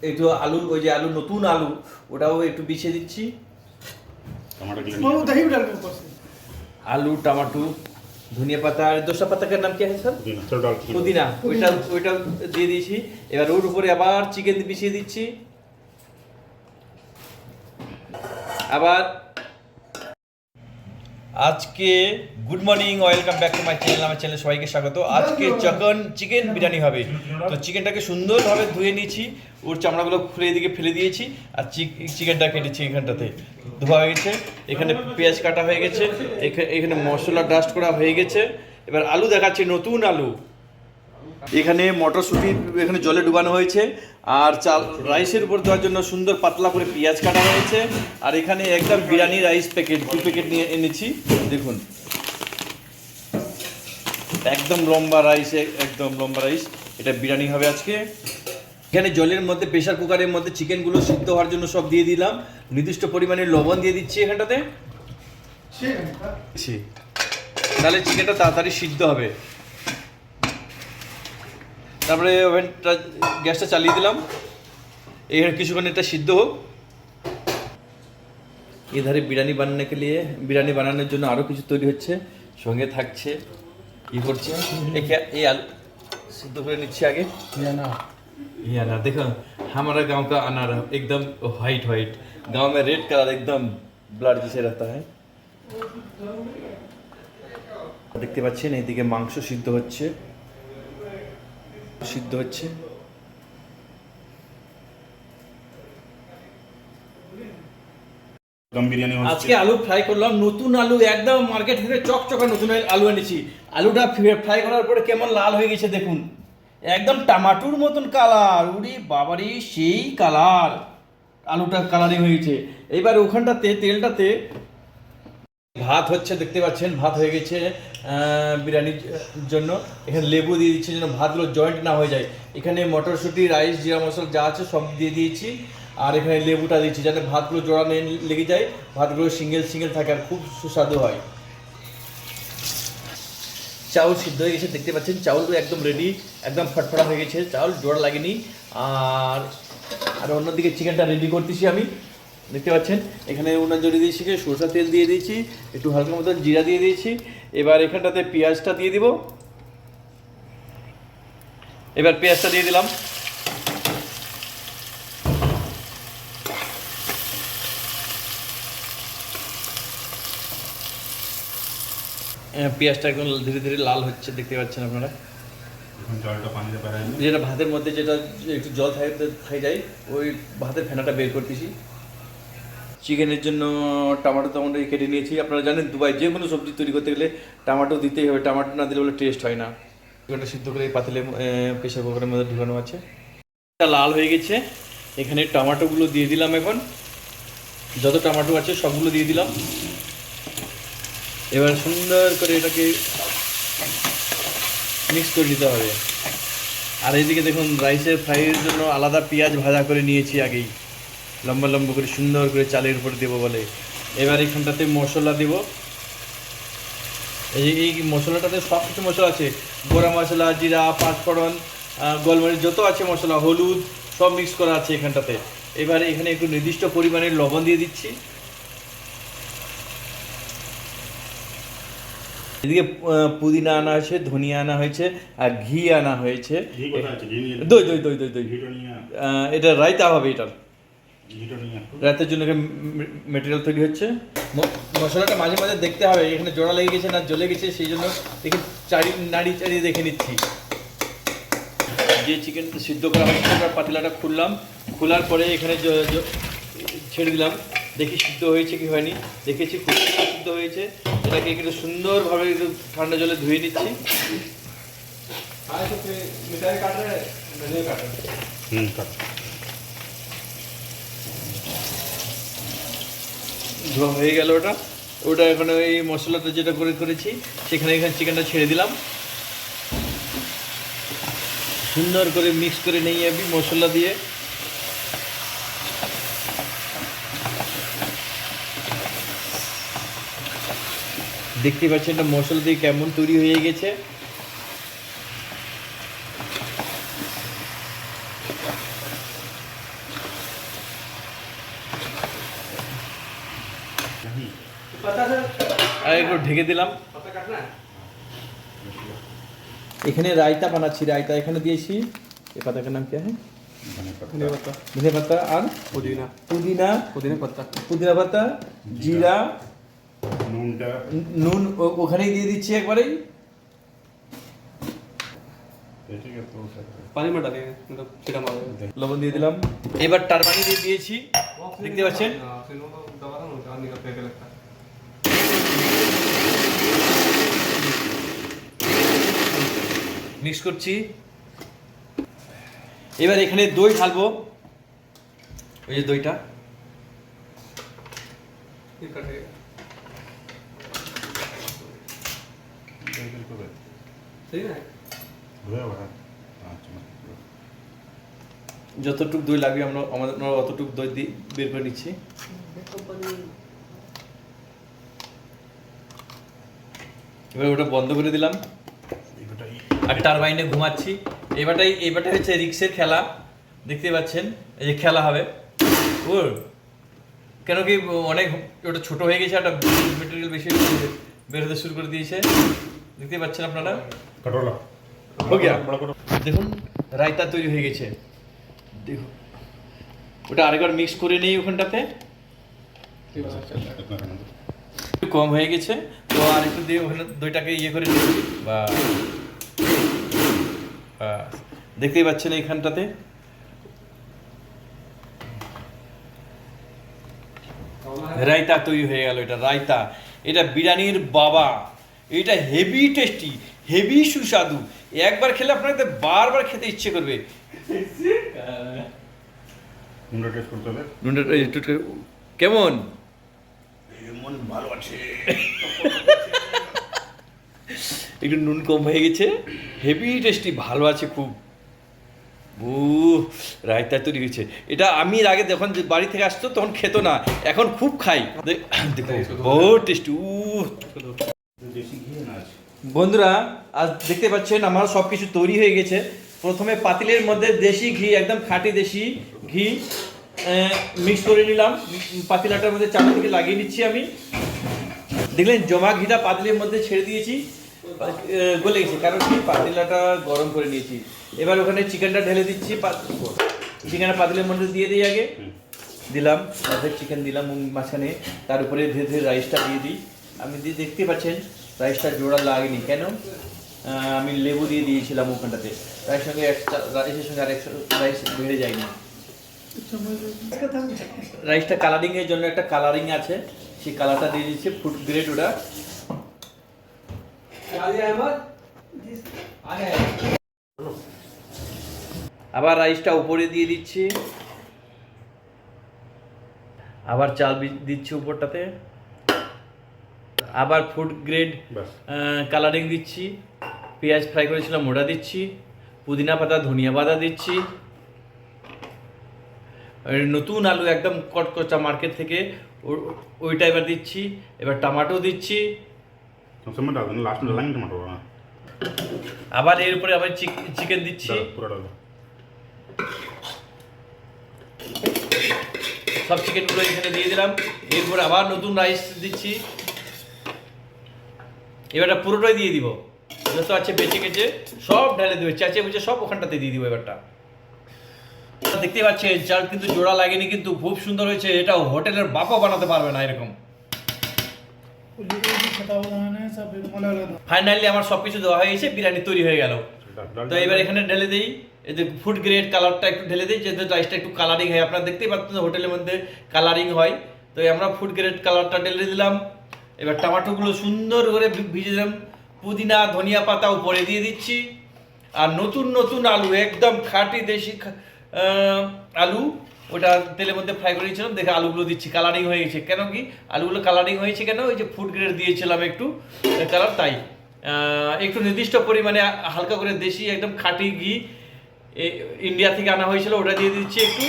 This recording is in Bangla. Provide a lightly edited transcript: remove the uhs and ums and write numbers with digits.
একটু আলু, ওই যে আলু, নতুন আলু, ওটাও একটু বিছিয়ে দিচ্ছি। आलू टमाटो धनिया पाता और दूसरा पत्ता का नाम क्या है सर? पुदीना। ওইটা দিয়ে দিয়েছি। এবার ওর উপরে আবার চিকেন বিছিয়ে দিচ্ছি। আবার আজকে good morning, welcome back to my channel. আমার চ্যানেলে সবাইকে স্বাগত। আজকে চিকেন বিরিয়ানি হবে। তো চিকেনটাকে সুন্দরভাবে ধুয়ে নিয়েছি, ওর চামড়াগুলো খুলে এদিকে ফেলে দিয়েছি, আর চিকেনটা কেটেছি এখানটাতে ধোয়া হয়ে গেছে। এখানে পেঁয়াজ কাটা হয়ে গেছে, এখানে মশলা ডাস্ট করা হয়ে গেছে। এবার আলু দেখাচ্ছি, নতুন আলু। এখানে মটরশুঁটি এখানে জলে ডুবানো হয়েছে, আর চাল রাইসের উপর দেওয়ার জন্য সুন্দর পাতলা করে পেঁয়াজ কাটা হয়েছে। আর এখানে একদম বিরিয়ানি রাইস প্যাকেট 2 প্যাকেট নিয়ে এনেছি, দেখুন একদম লম্বা রাইস, একদম লম্বা রাইস। এটা বিরিয়ানি হবে আজকে। এখানে জলের মধ্যে প্রেশার কুকারের মধ্যে চিকেনগুলো সিদ্ধ হওয়ার জন্য সব দিয়ে দিলাম। নির্দিষ্ট পরিমাণে লবণ দিয়ে দিচ্ছি এখানটাতে, তাহলে চিকেনটা তাড়াতাড়ি সিদ্ধ হবে। তারপরে ওভেনটা গ্যাসটা চালিয়ে দিলাম, এখানে কিছুক্ষণ এটা সিদ্ধ হোক। এধারে বিরিয়ানি বানানোর জন্য আরও কিছু তৈরি হচ্ছে, সঙ্গে থাকছে কি করছে, এই আলু সিদ্ধ করে নিচ্ছি আগে। ये अनार देखो, हमारा गांव का अनार एकदम वाइट वाइट, गांव में रेड कलर एकदम ब्लड जैसे रहता है। দেখতে পাচ্ছেন এইদিকে মাংস সিদ্ধ হচ্ছে। আজকে আলু ফ্রাই করলাম, নতুন আলু, একদম মার্কেট থেকে চকচকা নতুন আলু এনেছি। আলুটা ফ্রাই করার পরে কেমন লাল হয়ে গেছে দেখুন, একদম টমাটোর মতন কালার। উড়ি বাবারি, সেই কালার, আলুটা কালারিং হয়েছে। এবার ওখানটাতে তেলটাতে ভাত হচ্ছে, দেখতে পাচ্ছেন ভাত হয়ে গেছে বিরিয়ানির জন্য। এখানে লেবু দিয়ে দিচ্ছি যেন ভাতগুলো জয়েন্ট না হয়ে যায়। এখানে মটরশুঁটি, রাইস, জিরা মশলা যা আছে সব দিয়ে দিয়েছি, আর এখানে লেবুটা দিচ্ছি যাতে ভাতগুলো জোড়া লেগে যায়, ভাতগুলো সিঙ্গেল থাকে আর খুব সুস্বাদু হয়। চাউল সিদ্ধ হয়ে গেছে, দেখতে পাচ্ছেন চাউলগুলো একদম রেডি, একদম ফটফটা হয়ে গেছে, চাউল জোড়া লাগেনি। আর অন্যদিকে চিকেনটা রেডি করতেছি আমি, দেখতে পাচ্ছেন এখানে উনান জড়িয়ে দিয়েছি, সরষের তেল দিয়ে দিয়েছি, একটু হালকা মতো জিরা দিয়ে দিয়েছি। এবার এখানটাতে পেঁয়াজটা দিয়ে দিব, এবার পেঁয়াজটা দিয়ে দিলাম। পেঁয়াজটা একদম ধীরে ধীরে লাল হচ্ছে, দেখতে পাচ্ছেন আপনারা। যেটা ভাতের মধ্যে যেটা একটু জল থাকে যায়, ওই ভাতের ফেনাটা বের করতেছি। চিকেনের জন্য টমেটো কেটে নিয়েছি। আপনারা জানেন দুবাই যে কোনো সবজি তৈরি করতে গেলে টমেটো দিতেই হবে, টমেটো না দিলে বলে টেস্ট হয় না। চিকেনটা সিদ্ধ করে পাতিলে প্রেসার কুকারের মধ্যে ঢুকানো আছে। এটা লাল হয়ে গেছে, এখানে টমেটোগুলো দিয়ে দিলাম। এখন যত টমেটো আছে সবগুলো দিয়ে দিলাম। এবার সুন্দর করে এটাকে মিক্স করে দিতে হবে। আর এইদিকে দেখুন রাইসের ফ্রাইয়ের জন্য আলাদা পেঁয়াজ ভাজা করে নিয়েছি আগেই, লম্বা লম্বা করে সুন্দর করে চালের উপর দেবো বলে। এবার এখানটাতে মশলা দেব। এই মশলাটাতে সব কিছু মশলা আছে, গোড়া মশলা, জিরা, পাঁচফোড়ন, গোলমরিচ, যত আছে মশলা, হলুদ সব মিক্স করা আছে এখানটাতে। এবার এখানে একটু নির্দিষ্ট পরিমাণে লবণ দিয়ে দিচ্ছি। এদিকে পুদিনা আনা হয়েছে, ধনিয়া আনা হয়েছে, আর ঘি আনা হয়েছে, দই। এটা রায়তা হবে, এটার রাতের জন্য মেটেরিয়াল তৈরি হচ্ছে। মশলাটা মাঝে মাঝে দেখতে হবে এখানে জোড়া লেগে গেছে না জ্বলে গেছে, সেই জন্য দেখে নাড়িয়ে দেখে নিচ্ছি। যে চিকেন সিদ্ধ করা হচ্ছে পাতিলাটা খোলার পরে এখানে ছেড়ে দিলাম, দেখি সিদ্ধ হয়েছে কি হয়নি। দেখেছি খুব সিদ্ধ হয়েছে। এটাকে একটু সুন্দরভাবে একটু ঠান্ডা জলে ধুয়ে নিচ্ছি। ধোয়া হয়ে গেল ওটা এখন ওই মশলাটা যেটা করেছি সেখানে চিকেনটা ছেড়ে দিলাম। সুন্দর করে মিক্স করে নিয়ে যাবি মশলা দিয়ে। দেখতে পাচ্ছেন এটা মশলা দিয়ে কেমন তৈরি হয়ে গেছে। আর একটু ঢেকে দিলাম। এখানে রায়তা বানাচ্ছি, রায়তা এখানে দিয়েছি। এই পাতা का नाम क्या है? धनिया पत्ता और पुदीना पत्ता, जीरा, নুন ওখানেই দিয়ে দিচ্ছি একবারেই। লবণ দিয়ে দিলাম। এবার টারমানি দিয়ে দিয়েছি, দেখতে পাচ্ছেন। মিক্স করছি। এবার এখানে দই ঢালবো, ওই যে দইটা। যতটুকু দই লাগবে আমরা অতটুকু দই দিয়ে বের করে নিচ্ছি। এবার ওটা বন্ধ করে দিলাম আর টারবাইনে ঘুমাচ্ছি। এবারটাই হচ্ছে রিক্সের খেলা, দেখতে পাচ্ছেন। এই যে খেলা হবে ওর, কেন কি অনেক ওটা ছোট হয়ে গেছে, একটা মেটেরিয়াল বেশি বের হতে শুরু করে দিয়েছে, দেখতে পাচ্ছেন আপনারা। দেখুন রায়তা তৈরি হয়ে গেছে, দেখুন। ওটা আরেকবার মিক্স করে নিই ওখানটাতে, একটু কম হয়ে গেছে তো আর একটু দিয়ে ওখানে দইটাকে ইয়ে করে নিই। বা দেখতেই পাচ্ছেন এইখানটাতে রায়তা তৈরি হয়ে গেল। এটা রায়তা, এটা বিরিয়ানির বাবা, এটা হেভি টেস্টি, হেভি সুস্বাদু। একবার খেলে আপনাকে বারবার খেতে ইচ্ছে করবে। কেমন ভালো আছে, একটু নুন কম হয়ে গেছে, হেভি টেস্টি, ভালো আছে খুব। ও রায়তা তৈরি হয়েছে। এটা আমি এর আগে যখন বাড়ি থেকে আসতো তখন খেত না, এখন খুব খাই। দেখো বহুত টেস্টি। বন্ধুরা আজ দেখতে পাচ্ছেন আমার সব কিছু তৈরি হয়ে গেছে। প্রথমে পাতিলের মধ্যে দেশি ঘি, একদম খাঁটি দেশি ঘি মিক্স করে নিলাম। পাতিলাটার মধ্যে চারদিকে লাগিয়ে নিচ্ছি আমি। দেখলেন জমা ঘিটা পাতিলের মধ্যে ছেড়ে দিয়েছি, গলে গেছে, কারণ কি পাতিলাটা গরম করে নিয়েছি। এবার ওখানে চিকেনটা ঢেলে দিচ্ছি। চিকেনটা পাতিলের মধ্যে দিয়ে দিই, আগে দিলাম অর্ধেক চিকেন দিলাম মাঝখানে, তার উপরে ধীরে ধীরে রাইসটা দিয়ে দিই। আমি দেখতে পাচ্ছেন রাইসটা জোড়া লাগেনি, কেন আমি লেবু দিয়ে দিয়েছিলাম ওখানটাতে। রাইসের সঙ্গে আরেক রাইস বেড়ে যায়নি। রাইসটা কালারিং এর জন্য একটা কালারিং আছে, সেই কালারটা দিয়ে দিচ্ছে, ফুড গ্রেড ওটা। আবার রাইসটা উপরে দিয়ে দিচ্ছি, আবার চাল দিচ্ছি উপরটাতে, আবার ফুড গ্রেড কালারিং দিচ্ছি, পেঁয়াজ ফ্রাই করেছিলাম ওটা দিচ্ছি, পুদিনা পাতা ধনিয়া পাতা দিচ্ছি, নতুন আলু একদম কটকচা মার্কেট থেকে ওইটা এবার দিচ্ছি। এবার টমেটো দিচ্ছি, আবার এর উপরে আবার চিকেন দিচ্ছি, সব চিকেনগুলো এখানে দিয়ে দিলাম। এরপরে আবার নতুন রাইস দিচ্ছি, এবারটা পুরোটাই দিয়ে দিব, যত আছে বেঁচে গেছে সব ঢেলে দেবে, চেঁচে বুঝে সব ওখানটাতে দিয়ে দিব। এবারটা দেখতে পাচ্ছেন চাল কিন্তু জোড়া লাগেনি, কিন্তু খুব সুন্দর হয়েছে। এটা হোটেলের বাপও বানাতে পারবে না এরকম। ফাইনালি আমার সবকিছু দেওয়া হয়ে গেছে, বিরিয়ানি তৈরি হয়ে গেল। তো এবার এখানে ঢেলে দিই, এই যে ফুড গ্রেড কালারটা একটু ঢেলে দিই, যেহেতু রাইসটা একটু কালারিং হয়। আপনারা দেখতেই পাচ্ছেন হোটেলের মধ্যে কালারিং হয়, তো আমরা ফুড গ্রেড কালারটা ঢেলে দিলাম। এবার টমেটোগুলো সুন্দর করে ভিজে দিলাম, পুদিনা ধনিয়া পাতা উপরে দিয়ে দিচ্ছি, আর নতুন নতুন আলু, একদম খাঁটি দেশি আলু, ওটা তেলের মধ্যে ফ্রাই করে দিয়েছিলাম। দেখে আলুগুলো দিচ্ছি, কালারিং হয়ে গেছে। কেন কি আলুগুলো কালারিং হয়েছে কেন, ওই যে ফুড গ্রেড দিয়েছিলাম একটু কালার, তাই একটু নির্দিষ্ট পরিমাণে হালকা করে দেশি একদম খাঁটি ঘি ইন্ডিয়া থেকে আনা হয়েছিল, ওটা দিয়ে দিচ্ছি একটু।